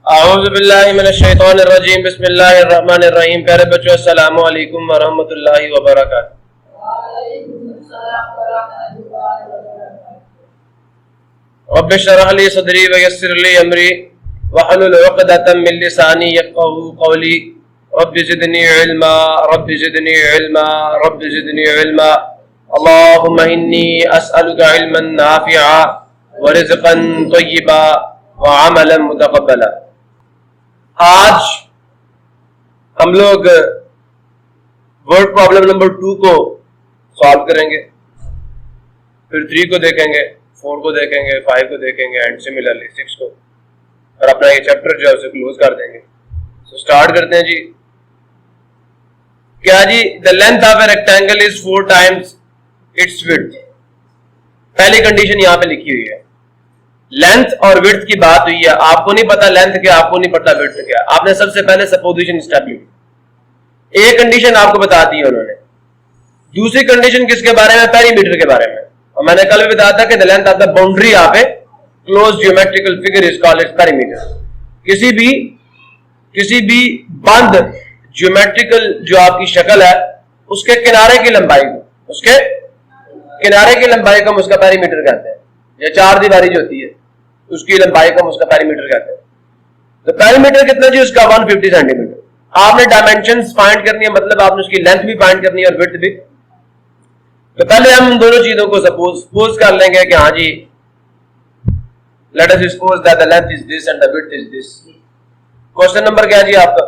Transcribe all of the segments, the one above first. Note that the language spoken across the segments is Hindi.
औज़ुबिल्लाहि मिनश्शैतानिर्रजीम बिस्मिल्लाहिर्रहमानिर्रहीम। प्यारे बच्चों, अस्सलामु अलैकुम व रहमतुल्लाहि व बरकातुहू। रब्बि इश्रह ली सदरी व यस्सिर ली अमरी वहलुल उक़दतम मिन लिसानी यफ़क़हू क़ौली। Rabbi ज़िदनी इल्मा rabbi ज़िदनी इल्मा rabbi ज़िदनी इल्मा। अल्लाहुम्मा इन्नी अस्अलुका इल्मन नाफ़िअ व रिज़्क़न तय्यिबा व अमलन मुतक़ब्बला। आज हम लोग वर्ड प्रॉब्लम नंबर 2 को सॉल्व करेंगे, फिर 3 को देखेंगे, 4 को देखेंगे, 5 को देखेंगे एंड सिमिलरली 6 को, और अपना ये चैप्टर जो है उसे क्लोज कर देंगे। तो स्टार्ट करते हैं जी। क्या जी? The length of a rectangle is 4 times its width. पहली कंडीशन यहां पे लिखी हुई है। लेंथ और विड्थ की बात हुई है। आपको नहीं पता लेंथ क्या, आपको नहीं पता विड्थ क्या। आपने सबसे पहले सपोजिशन स्टैब्लिश, एक कंडीशन आपको बता दी उन्होंने। दूसरी कंडीशन किसके बारे में? पेरीमीटर के बारे में। और मैंने कल भी बताया था कि the length of the boundary of A close geometrical figure is called its perimeter. किसी भी बंद ज्योमेट्रिकल जो आपकी शक्ल है उसके किनारे की लंबाई को, उसके किनारे की लंबाई को हम उसका पेरीमीटर कहते हैं। या चार दीवारी जो होती है उसकी लंबाई को हम उसका पेरीमीटर कहते हैं। तो पेरीमीटर कितना जी? उसका 150 सेंटीमीटर। आपने डायमेंशंस फाइंड करनी है, मतलब आपने उसकी लेंथ भी फाइंड करनी है और विड्थ भी। तो पहले हम दोनों चीजों को सपोज कर लेंगे कि हाँ जी, let us suppose that the length is this and the width is this. Question number क्या है जी आपका?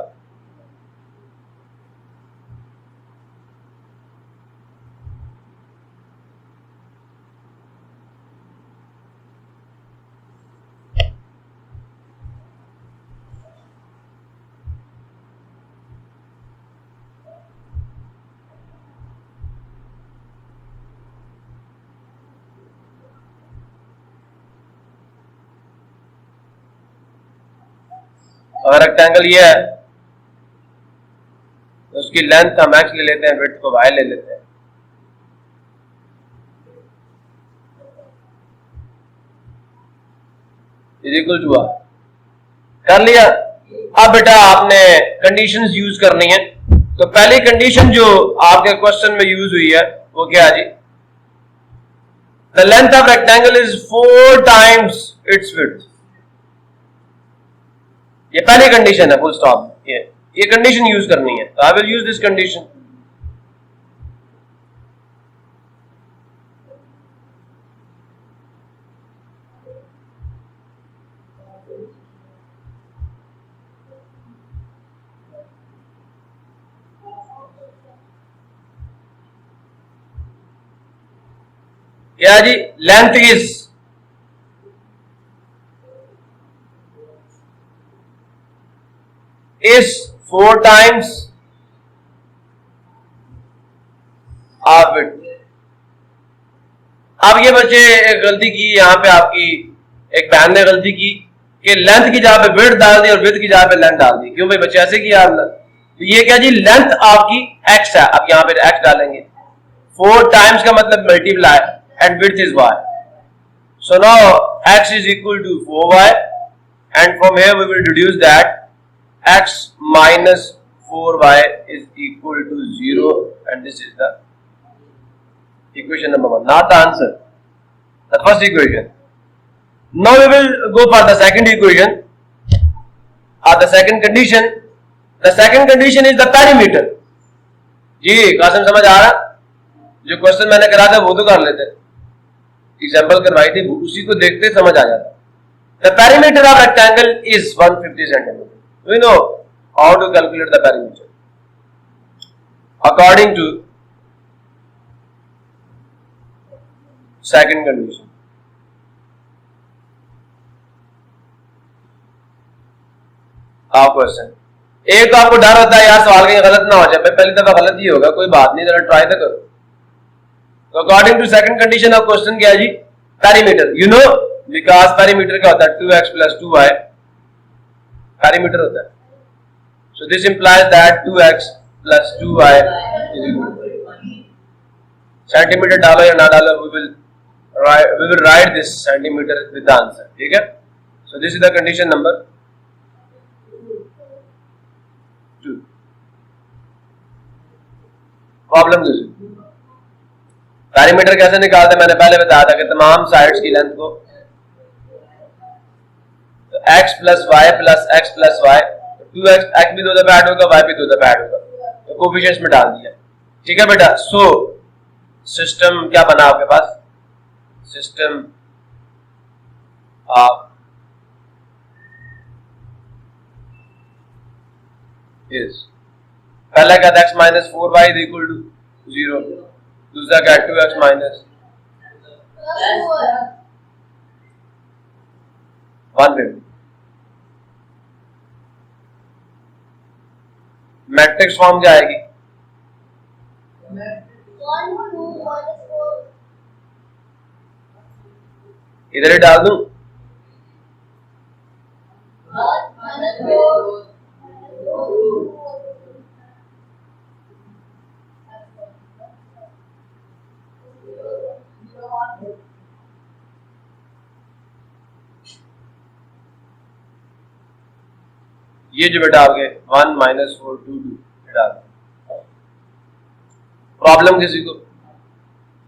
अगर रेक्टेंगल ये है तो उसकी लेंथ हम एक्स ले लेते हैं, विड्थ को वाई ले लेते हैं। Is equal to r. कर लिया। अब बेटा आपने कंडीशंस यूज करनी है। तो पहली कंडीशन जो आपके क्वेश्चन में यूज हुई है वो क्या है जी? The length of rectangle is 4 times its width. ये पहली कंडीशन है, फुल स्टॉप। ये कंडीशन यूज करनी है, तो I will use this condition. क्या जी? Length is 4 times of width। अब ये बच्चे एक गलती की यहां पे, आपकी एक बहन ने गलती की कि लेंथ की जगह पे विड्थ डाल दी और विड्थ की जगह पे लेंथ डाल दी। क्यों भाई बच्चे ऐसे किया आपने? तो ये क्या जी? लेंथ आपकी x है, अब यहां पे x डालेंगे। 4 टाइम्स का मतलब multiply and width is y। So now x is equal to 4y and from here we will deduce that x minus 4y is equal to 0 and this is the equation number 1, not the answer, the first equation. Now we will go for the second equation or the second condition. The second condition is the perimeter. जी कासिम समझ आ रहा? जो क्वेश्चन मैंने करा था वो तो कर लेते, एग्जाम्पल करवाई थी उसी को देखते समझ आ जाता। The perimeter of rectangle is 150 centimeter. We know how to calculate the perimeter according to second condition. आप क्वेश्चन एक तो आपको डर होता है यार सवाल कहीं गलत ना हो जाए, पहली दफा गलत ही होगा, कोई बात नहीं, जरा ट्राई तो करो। तो according to second condition of question क्या है जी? Perimeter. You know because perimeter क्या होता है? 2x plus 2y पेरीमीटर होता है। So this implies that 2x plus 2y is equal to centimetre डालो या ना डालो, we will write this centimeter with the answer. ठीक है? So this is the condition number problem किसी पैरामीटर कैसे निकालते मैंने पहले बताया था कि तमाम साइड्स की लेंथ को x plus y plus x plus y, 2x x भी दो दफा ऐड होगा, y भी दो दफा ऐड होगा, तो कोफिशिएंट्स में डाल दिया। ठीक है बेटा। सो सिस्टम क्या बना आपके पास, सिस्टम ऑफ इज, पहला क्या था x minus 4y is equal to 0, दूसरा क्या 2x माइनस 150। मैट्रिक्स फॉर्म क्या आएगी, इधर ही डाल दूं, ये जो बेटा आपके 1 माइनस 4 2 2 डाल। प्रॉब्लम किसी को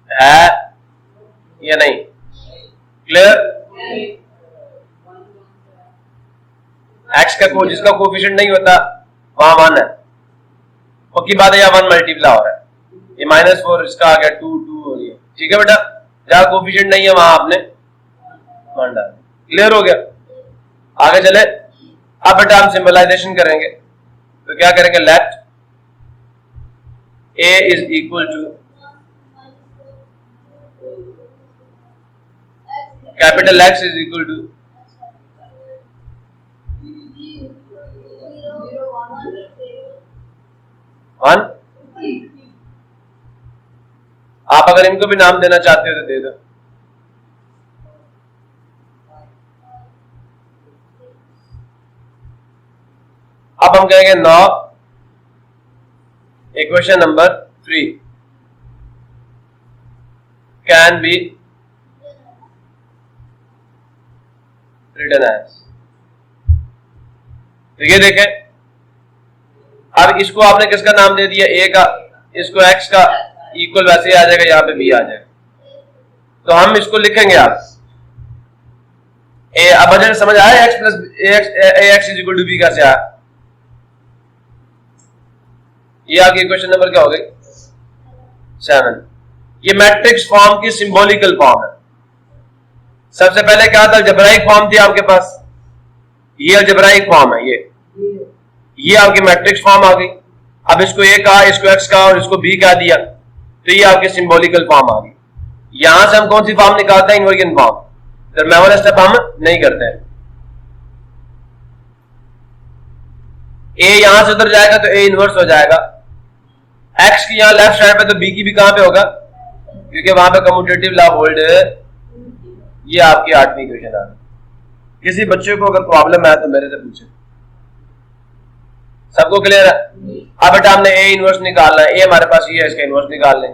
है या नहीं, क्लियर। एक्स का जिसका कोफिशिएंट नहीं होता वहां 1 है, पक्की बात है, या 1 मल्टीप्लाई हो रहा है, ये माइनस 4 इसका आ गया 2 2 हो गया। ठीक है बेटा, जहां कोफिशिएंट नहीं है वहां आपने 1 डाल। क्लियर हो गया, आगे चले। अब बेटा हम सिंबलाइजेशन करेंगे, तो क्या करेंगे, let a is equal to capital X is equal to 1। आप अगर इनको भी नाम देना चाहते हो तो दे दो। अब हम कहेंगे now equation number 3 can be written as. तो ये देखें, अब इसको आपने किसका नाम दे दिया, ए का, इसको एक्स का, इक्वल वैसे ही आ जाएगा, यहां पे बी आ जाएगा। तो हम इसको लिखेंगे आप ए, अब मुझे समझ आया x plus x is equal to b कैसे आया। ये आपकी इक्वेशन नंबर क्या हो गई, 7। ये मैट्रिक्स फॉर्म की सिंबॉलिकल फॉर्म है। सबसे पहले क्या था, अलजेब्राइक फॉर्म थी आपके पास, ये अलजेब्राइक फॉर्म है, ये आपकी मैट्रिक्स फॉर्म आ गई। अब इसको ए कहा, इसको एक्स कहा और इसको बी कहा दिया, तो ये आपकी सिंबॉलिकल फॉर्म आ गई। यहां से हम कौन सी फॉर्म निकालते हैं, इनवर्जन फॉर्म। दरम्यान वाला स्टेप हम नहीं करते हैं। ए यहां से उधर जाएगा तो ए इनवर्स हो जाएगा, एक्स की यहां लेफ्ट साइड पे, तो बी की भी कहां पे होगा, क्योंकि वहां पे कम्यूटेटिव लॉ होल्ड है। ये आपकी 8वीं इक्वेशन आ गई। किसी बच्चे को अगर प्रॉब्लम है तो मेरे से पूछे। सबको क्लियर है। अब बेटा हमने ए इनवर्स निकालना है, ए हमारे पास ये है, इसका इनवर्स निकाल लें।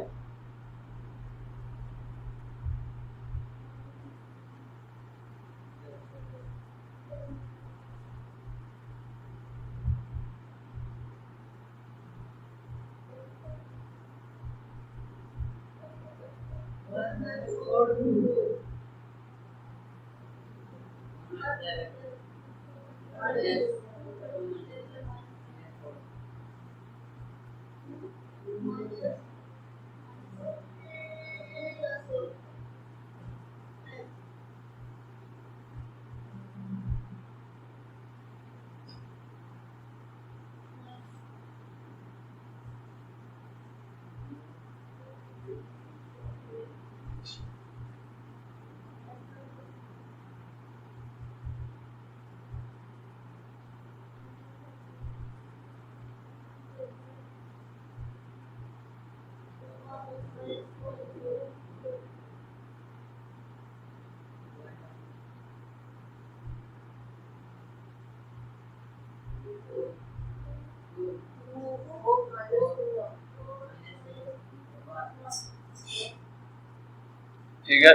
ठीक है,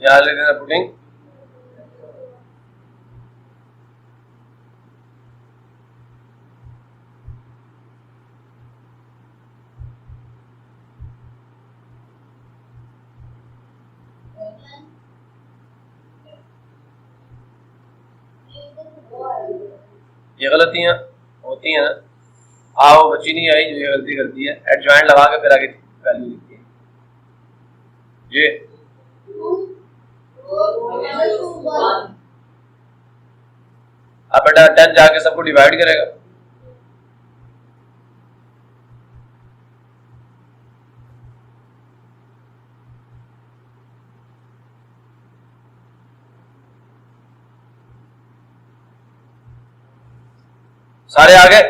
यहाँ लिख देना पुटिंग ये गलतियां होती हैं ना। आओ बच्ची नहीं आई जो ये गलती करती है, एडजॉइंट लगा के फिर आगे वैल्यू लिखती है ये। अब बेटा 10 जाके सबको डिवाइड करेगा। सारे आ गए।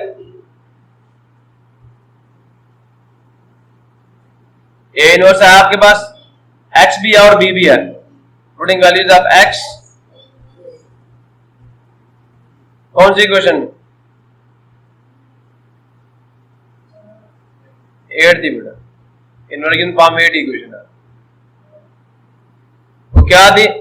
ए इनवर्स है आपके पास, एक्स भी है और बी भी है। पुटिंग वैल्यूज ऑफ एक्स, कौन सी इक्वेशन? 8 थी बेटा, इनवर्स फॉर्म 8 इक्वेशन है। वो क्या थी?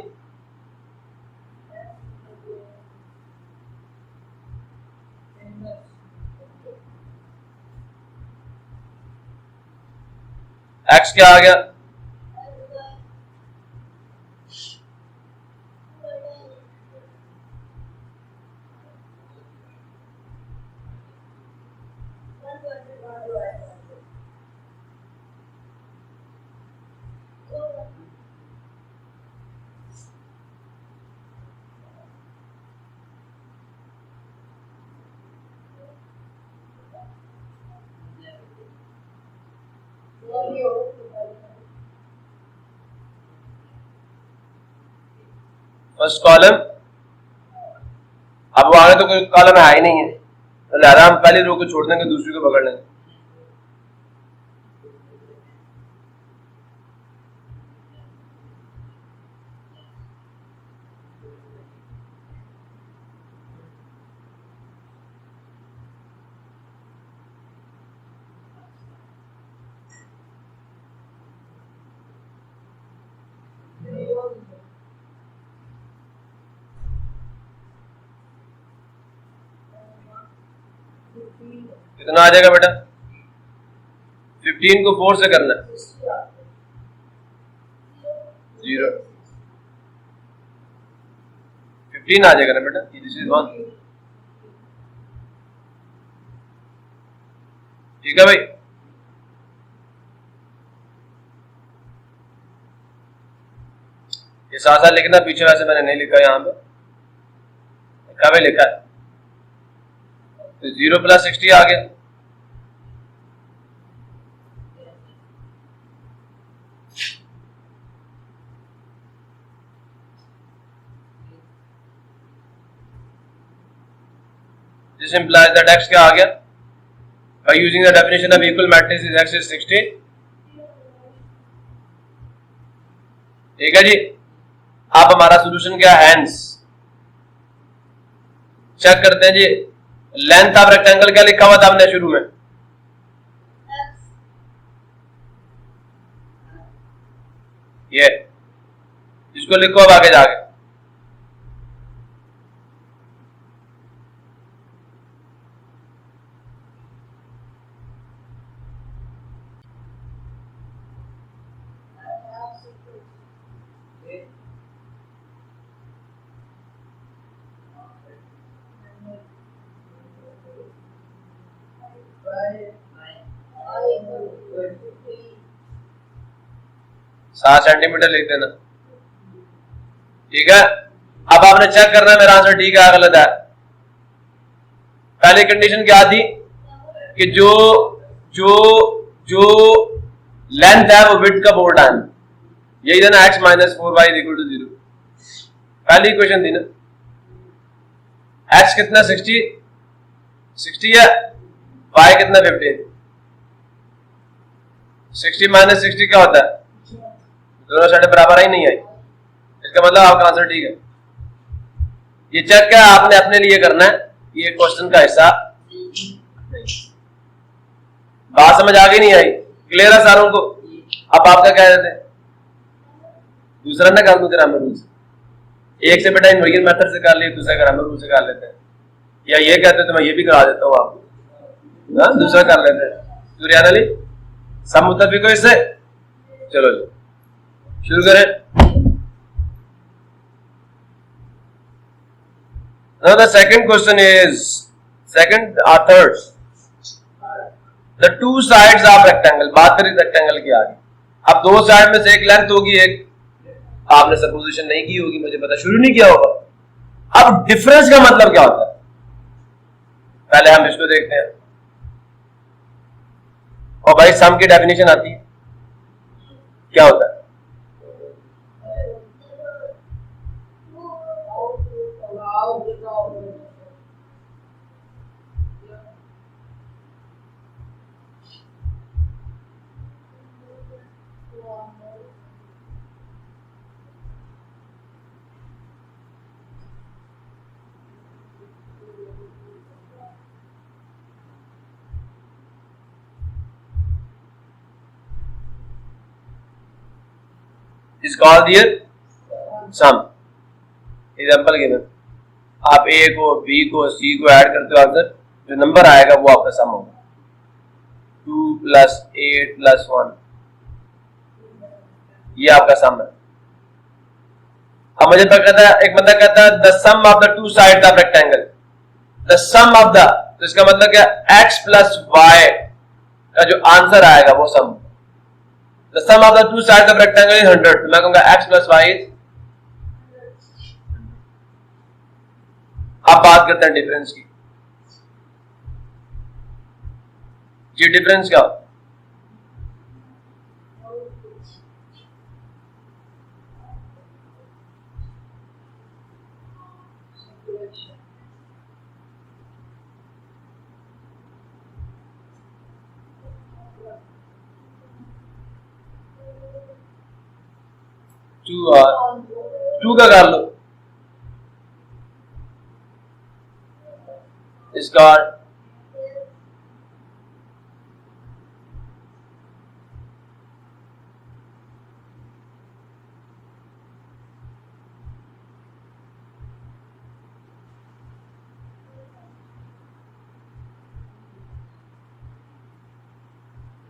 एक्स क्या आ गया? फर्स्ट कॉलम, अब वो आगे तो कोई कॉलम है ही नहीं है, तो लिहाजा हम पहली रो को छोड़ देंगे, दूसरी को पकड़ लेंगे। कितना आ जाएगा बेटा? 15 को 4 से करना है, 0। 15 आ जाएगा ना बेटा, दिस इज 1। ठीक है भाई। ये साथ साथ लिखना, पीछे वैसे मैंने नहीं लिखा, यहाँ पे लिखा है, लिखा है। तो 0 + 60 आ गया। This implies that x क्या आ गया? By using the definition of equal matrices, x is 60। ठीक है जी। आप हमारा सोल्यूशन क्या है? हैंस चेक करते हैं जी। लेंथ ऑफ रेक्टेंगल क्या लिखा हुआ था हमने शुरू में? ये, इसको लिखो अब आगे जाके। सात सेंटीमीटर लिख देना। ठीक है। अब आपने चेक करना है मेरा आंसर ठीक है गलत है। पहली कंडीशन क्या थी कि जो जो जो लेंथ है वो विड्थ का 4 टाइम, यही था ना, x - 4y = 0। पहली इक्वेशन थी ना। x कितना 60 है, y कितना 15। 60 - 60 क्या होता है? दोनों साइड बराबर ही नहीं आई, इसका मतलब आपका आंसर ठीक है। ये चेक क्या आपने अपने लिए करना है, ये क्वेश्चन का हिस्सा नहीं। बात समझ आ गई नहीं आई? क्लियर है सारों को? अब आपका क्या कहते हैं? दूसरा ना कर लो ग्रामर रूल से, एक से बेटा इनवर्जन मेथड से कर लिए, दूसरा ग्रामर रूल से कर लेते हैं, या ये कहते तो मैं ये भी करा देता हूँ आपको, ना दूसरा कर लेते हैं। सूर्यान अली सब मुताबिक हो इससे? चलो जी शुरू करें। Now the second question is, second or third, the two sides of rectangle, बात करें रेक्टेंगल की आगे। अब दो साइड में से एक लेंथ होगी, एक आपने सपोजिशन नहीं की होगी, मुझे पता, शुरू नहीं किया होगा। अब डिफरेंस का मतलब क्या होता है, पहले हम इसको देखते हैं। और भाई सम की डेफिनेशन आती है, क्या होता है? is called here sum. Example given, आप ए को बी को सी को ऐड करते हो, आंसर जो नंबर आएगा वो आपका सम होगा। 2 + 8 + 1, ये आपका सम है। अब मुझे पता कहता है, एक बंदा कहता है the sum of the two sides of rectangle, the sum of the, तो इसका मतलब क्या, x + y का जो आंसर आएगा वो सम। The sum of the two sides of rectangle is 100, तो मैं कहूंगा x + y is। अब बात करते हैं डिफरेंस की। जी डिफरेंस क्या होता है? टू का कर लो, इसका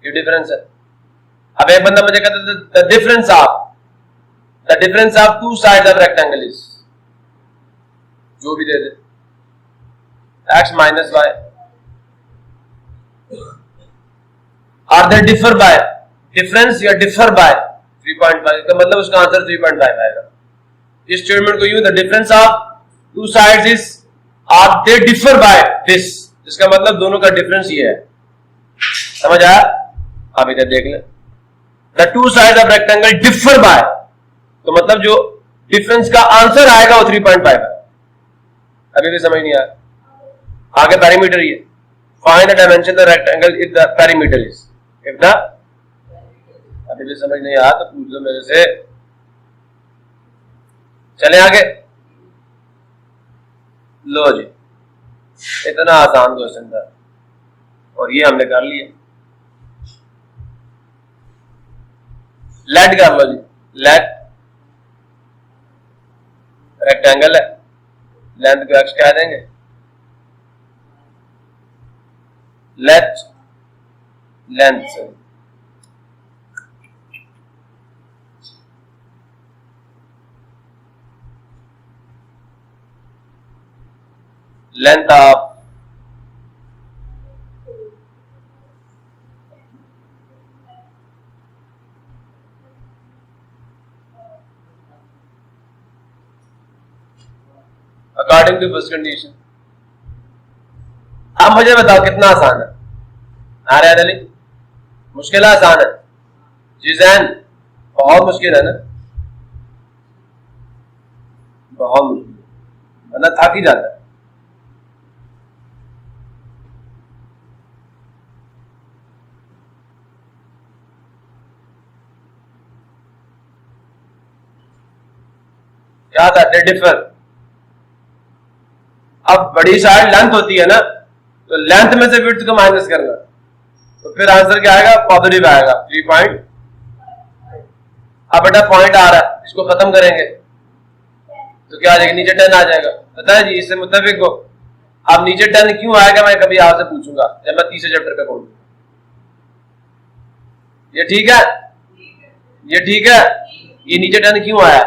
ये डिफरेंस है। अब एक बंदा मुझे कहता है the difference of two sides of rectangle is, जो भी दे दे, x - y, are they differ by, difference या डिफर बाय 3.5 का मतलब उसका आंसर 3.5 आएगा। इस स्टेटमेंट को यूं, the difference of two sides is are they differ by this, इसका मतलब दोनों का डिफरेंस ये है। समझ आया? आप इधर देख लें, the two sides of rectangle differ by, तो मतलब जो डिफरेंस का आंसर आएगा वो 3.5 है। अभी भी समझ नहीं आया? आगे पेरीमीटर ये, find the dimension the rectangle if the perimeter is, if the, अभी भी समझ नहीं आया तो पूछ लो मेरे से। चले आगे, लो जी, इतना आसान क्वेश्चन था और ये हमने कर लिया। लेट कर लो जी, लेट रेक्टेंगल है, लेंथ को x कह देंगे, let length length of according to first condition. अब मुझे बताओ कितना आसान है? आर्यन अली, मुश्किल आसान है? जीजैन बहुत मुश्किल है ना, बहुत मुश्किल, वरना थक ही जाता है। क्या था? They differ. अब बड़ी साइड लेंथ होती है ना, तो लेंथ में से विड्थ को माइनस करना, तो फिर आंसर क्या आएगा? पॉजिटिव आएगा 3. अब बेटा पॉइंट आ रहा है, इसको खत्म करेंगे तो क्या आ जाएगा, नीचे 10 आ जाएगा। पता है जी, इससे मुत्तफिक हो। अब नीचे 10 क्यों आएगा मैं कभी आपसे पूछूंगा जब मैं तीसरे चैप्टर पे पढ़ूंगा। ये ठीक है, ये ठीक है। ये नीचे 10 क्यों आया,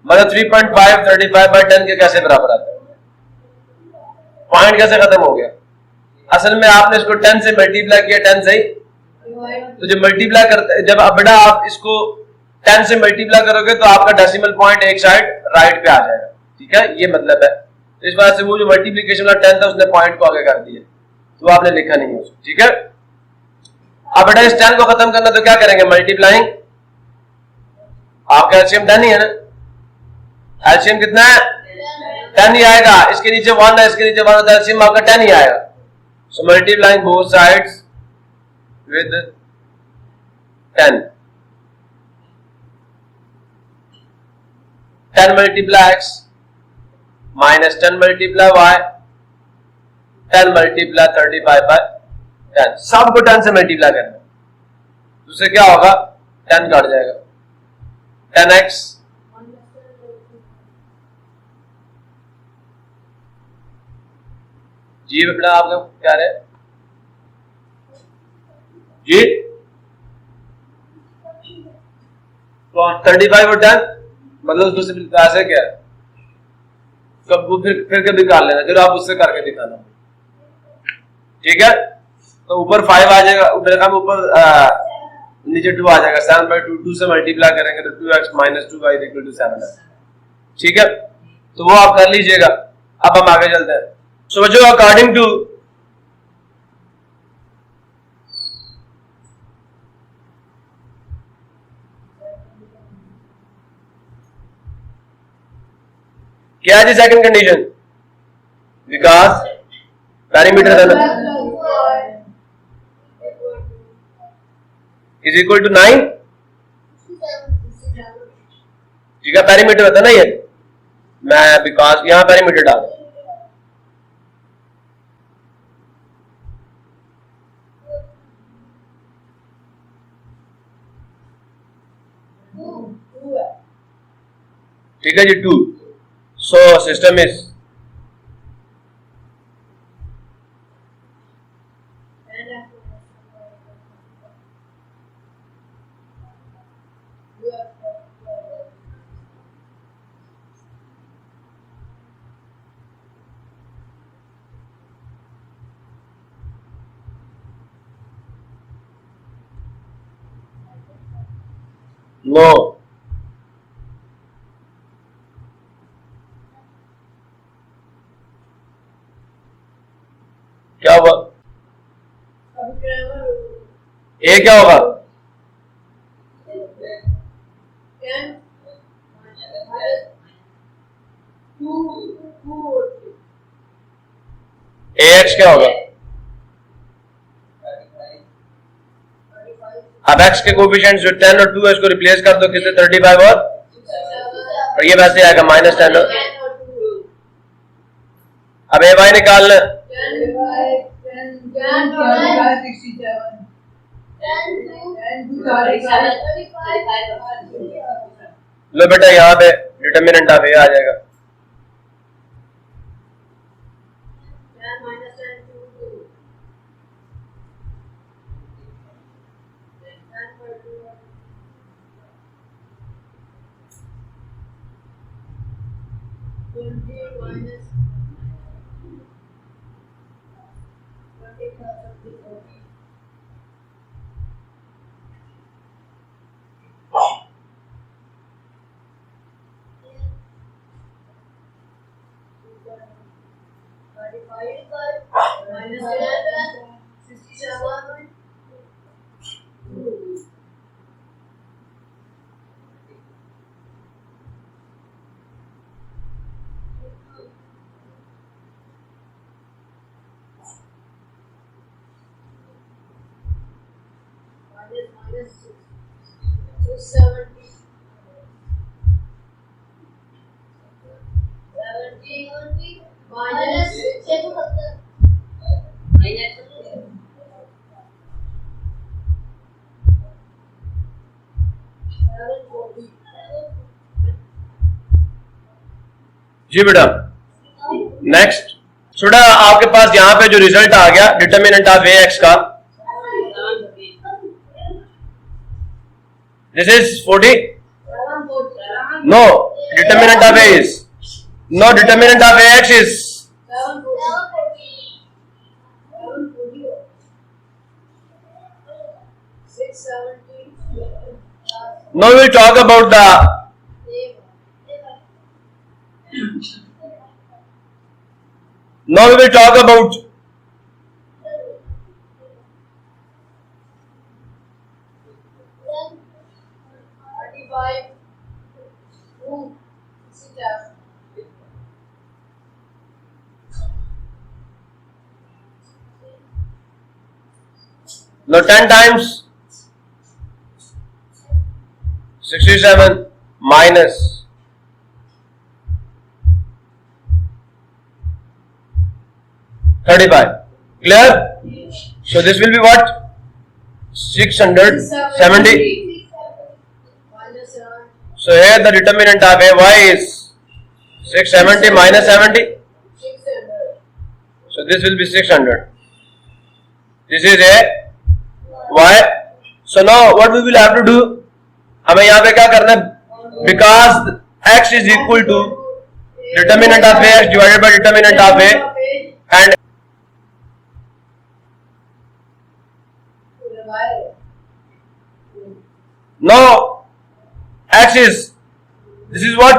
मतलब 3.5 35/10 के कैसे बराबर आता है, पॉइंट कैसे खत्म हो गया। असल में आपने इसको 10 से मल्टीप्लाई किया, 10 से ही, तो जब मल्टीप्लाई करते, जब अब बेटा आप इसको 10 से मल्टीप्लाई करोगे तो आपका डेसिमल पॉइंट एक साइड राइट पे आ जाएगा। ठीक है, ये मतलब है। तो इस वजह से वो जो मल्टीप्लीकेशन वाला 10 था उसने पॉइंट को आगे कर दिया, तो आपने लिखा नहीं है उसको। ठीक है, अब बेटा इस 10 को खत्म करना तो क्या करेंगे, मल्टीप्लाइंग। आपका एलसीएम 10 ही है ना, एलसीएम कितना है, 10 ही आएगा। इसके नीचे 1 है, इसके नीचे 1 है, एलसीएम आपका 10 ही आएगा। सो multiplying both sides with 10. 10 multiply x minus 10 multiply y, 10 multiply 35/10, सबको 10 से मल्टीप्लाई करना, उससे क्या होगा, 10 कट जाएगा। 10x जी बेटा आपका क्या है जी, 35 और 10 मतलब उसको सिर्फ ऐसे क्या है, कब वो फिर कभी निकाल लेना, फिर आप उससे करके दिखाना। ठीक है, तो ऊपर 5 आ जाएगा, ऊपर नीचे 2 आ जाएगा। 7/2 2 से मल्टीप्लाई करेंगे तो 2x - 2y = 7 है। ठीक है, तो वो आप कर लीजिएगा। अब हम आगे चलते हैं। समझो, अकॉर्डिंग टू क्या है जी सेकंड कंडीशन, विकास पैरामीटर है ना इज इक्वल टू 9। ठीक है, पैरामीटर होता है ना ये, मैं विकास यहां पैरामीटर डाल दूं। ठीक है जी, 2। So system is no क्या हुआ, ए क्या होगा, ए एक्स क्या होगा। अब एक्स के कोफिशिएंट्स जो 10 और 2 है इसको रिप्लेस कर दो किससे, 35 और ये वैसे आएगा -10। अब ए वाई निकालना, लो बेटा यहाँ पे डिटर्मिनेंट ऑफ ए आ जाएगा। जी बेटा नेक्स्ट बेटा आपके पास यहाँ पे जो रिजल्ट आ गया डिटर्मिनेंट ऑफ ए एक्स का this is 40 now determinant of A is now determinant of A X is now we will talk about the now we will talk about now 10 times 67 minus 35. Clear? So this will be what? 670. So here the determinant of a y is 670 minus 70. So this will be 600. This is a y. So now what we will have to do? हमें यहाँ पे क्या करना है because x is equal to determinant of A X divided by determinant of A and now x is this is what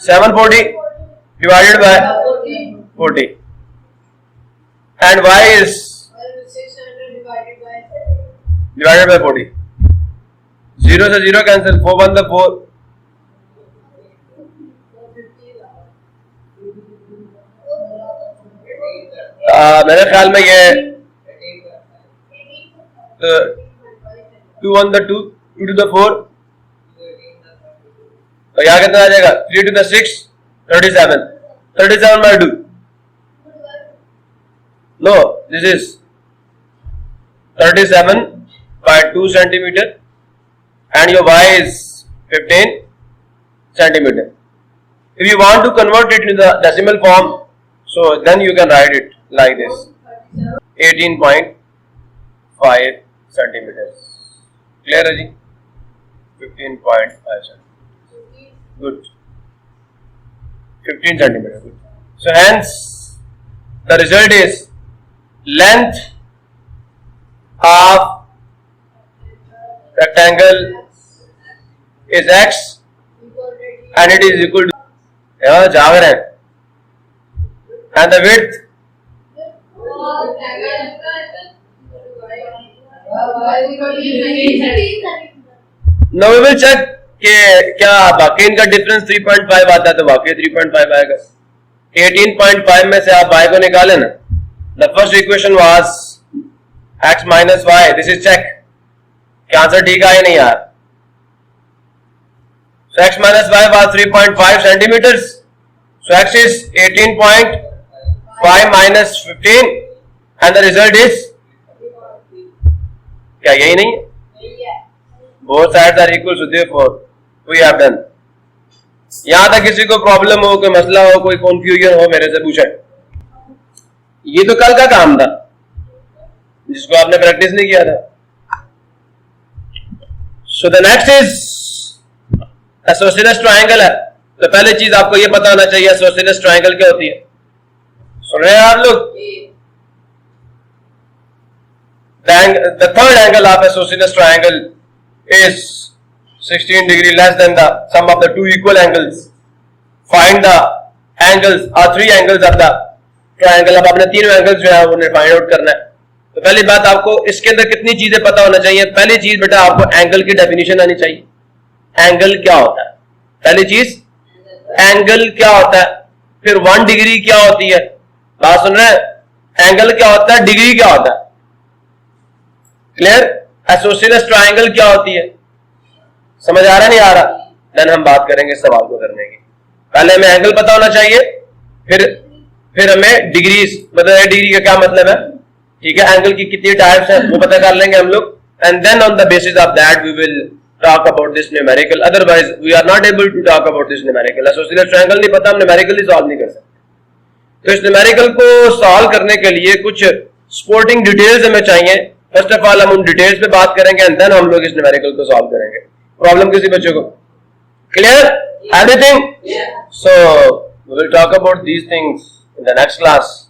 740 divided by 40 and y is divided by 40 0 से 0 कैंसिल 4 1 4 मेरे ख्याल में ये 2 1 2 2 to the 4 तो यहाँ कितना आ जाएगा 3 to the 6 37 37 by 2 no this is 37 by 2 centimeter and your y is 15 centimeter. If you want to convert it into the decimal form, so then you can write it like this 18.5 centimeters. Clear है जी 15.5 centimeters. Good. 15 centimeters. Good. So hence the result is length of rectangle is x and it is equal to जाग रहे हैं and the width now we will check कि क्या बाकी इनका डिफरेंस 3.5 आता है तो बाकी 3.5 आएगा 18.5 में से आप y को निकालें ना the first equation was x minus y this is check क्या आंसर ठीक है या नहीं यार so x minus y was 3.5 centimeters so x is 18.5 minus 15 and the result is क्या यही नहीं है both sides are equal so therefore we have done यहां तक किसी को प्रॉब्लम हो कोई मसला हो कोई कंफ्यूजन हो मेरे से पूछे ये तो कल का काम था जिसको आपने प्रैक्टिस नहीं किया था So the next is isosceles triangle है तो पहले चीज आपको ये पता होना चाहिए isosceles triangle क्या होती है सुन रहे हैं आप लोग the third angle of isosceles triangle is 16 degree less than the sum of the two equal angles find the angles or three angles of the triangle अब आपने तीनों एंगल्स जो है उन्हें फाइंड आउट करना है तो पहली बात आपको इसके अंदर कितनी चीजें पता होना चाहिए पहली चीज बेटा आपको एंगल की डेफिनेशन आनी चाहिए एंगल क्या होता है पहली चीज एंगल क्या होता है फिर 1 डिग्री क्या होती है बात सुन रहे हैं एंगल क्या होता है डिग्री क्या होता है क्लियर एसोसिएलस ट्रायंगल क्या होती है समझ आ रहा नहीं आ रहा देन हम बात करेंगे इस सवाल को करने की पहले हमें एंगल पता होना चाहिए फिर हमें डिग्रीज मतलब डिग्री का क्या मतलब है ठीक है एंगल की कितनी टाइप्स है वो पता कर लेंगे हम लोग and then on the basis of that we will talk about this numerical. Otherwise, we are not able to talk about this numerical. Isosceles triangle नहीं पता, हम numerical ही solve नहीं कर सकते. तो इस numerical को solve करने के लिए कुछ sporting details हमें चाहिए. First of all, हम उन details पे बात करेंगे and then हम लोग इस numerical को solve करेंगे. Problem किसी बच्चों को? Clear? Everything? Yeah. So we will talk about these things in the next class.